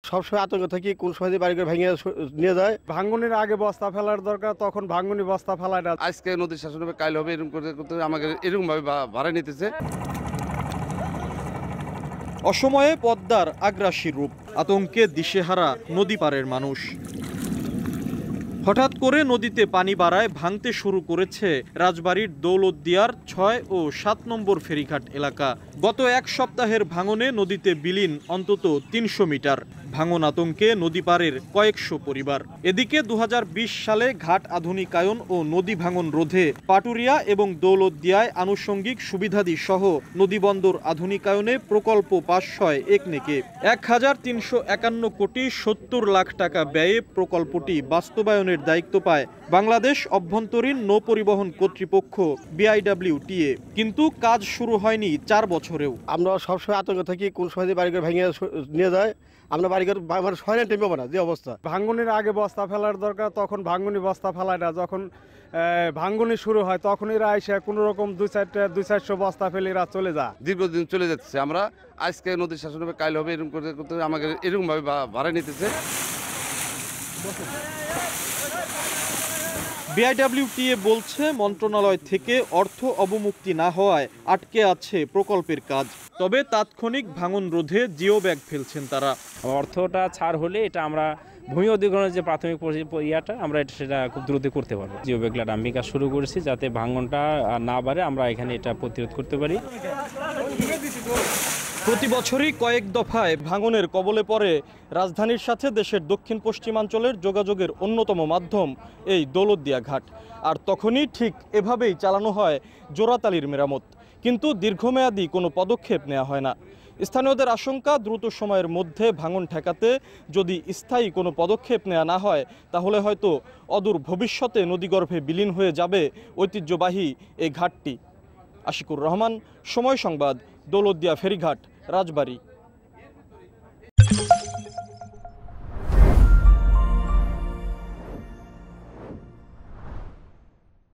সবসময় আতঙ্ক থাকি কোন সময় বাড়ি করে ভেঙে নিয়ে যায়। ভাঙ্গনের আগে বস্তা ফেলার দরকার, তখন ভাঙ্গনি বস্তা ফেলায় না। আজকে নদীর শাসন হবে, কাল হবে, এরকম করতে আমাকে এরকম ভাবে ভাড়া নিতেছে। অসময়ে পদ্মার আগ্রাসী রূপ, আতঙ্কে দিশেহারা নদী পারের মানুষ। হঠাৎ করে নদীতে পানি বাড়ায় ভাঙতে শুরু করেছে রাজবাড়ীর দৌলতদিয়ার ৬ ও ৭ নম্বর ফেরিঘাট এলাকা। গত এক সপ্তাহের ভাঙনে নদীতে বিলীন অন্তত ৩০০ মিটার। ভাঙন আতঙ্কে নদী পারের কয়েকশো পরিবার। এদিকে ২০২০ সালে ঘাট আধুনিকায়ন ও নদী ভাঙন রোধে পাটুরিয়া এবং দৌলতদিয়ায় আনুষঙ্গিক সুবিধাদি সহ নদীবন্দর আধুনিকায়নে প্রকল্প পাস হয় একনেকে। ১,৩৫১ কোটি ৭০ লাখ টাকা ব্যয়ে প্রকল্পটি বাস্তবায়নের দায়িত্ব পায় বাংলাদেশ অভ্যন্তরীণ নৌ পরিবহন কর্তৃপক্ষ BIWTA। কিন্তু কাজ শুরু হয়নি ৪ বছরেও। আমরা সবসময় আতঙ্ক থাকি কোন সময় বাড়ি করে ভেঙে নিয়ে যায়। আমরা বাড়ি করে মানে সয়না টেমে না যে অবস্থা। ভাঙ্গনের আগে বস্তা ফেলার দরকার, তখন ভাঙ্গনি বস্তা ফেলায় না। যখন ভাঙ্গনি শুরু হয় তখন এরা এসে কোনো রকম ২-৪০০ বস্তা ফেলে এরা চলে যায়। দীর্ঘদিন চলে যাচ্ছে। আমরা আজকে নদীর শাসন হবে, কাল হবে, এরকম করতে আমাকে এরকম ভাবে ভাড়া নিতেছে। BIWTA বলছে মন্ত্রণালয় থেকে অর্থ অবমুক্তি না হওয়ায় আটকে আছে প্রকল্পের কাজ। তবে তাৎক্ষণিক ভাঙন রোধে জিও ব্যাগ ফেলছেন তারা। অর্থটা ছাড় হলে এটা আমরা ভূমি অধিগ্রহণের যে প্রাথমিক ইয়াটা আমরা সেটা খুব দ্রুত করতে পারবো। জিও ব্যাগলা ডাম্পিং কাজ শুরু করেছি যাতে ভাঙনটা না বাড়ে, আমরা এখানে এটা প্রতিরোধ করতে পারি। প্রতি বছরই কয়েক দফায় ভাঙনের কবলে পড়ে রাজধানীর সাথে দেশের দক্ষিণ পশ্চিমাঞ্চলের যোগাযোগের অন্যতম মাধ্যম এই দৌলতদিয়া ঘাট। আর তখনই ঠিক এভাবেই চালানো হয় জোড়াতালির মেরামত। কিন্তু দীর্ঘমেয়াদী কোনো পদক্ষেপ নেওয়া হয় না। স্থানীয়দের আশঙ্কা, দ্রুত সময়ের মধ্যে ভাঙন ঠেকাতে যদি স্থায়ী কোনো পদক্ষেপ নেওয়া না হয় তাহলে হয়তো অদূর ভবিষ্যতে নদীগর্ভে বিলীন হয়ে যাবে ঐতিহ্যবাহী এই ঘাটটি। আশিকুর রহমান, সময় সংবাদ, দৌলতদিয়া ফেরিঘাট, রাজবাড়ী।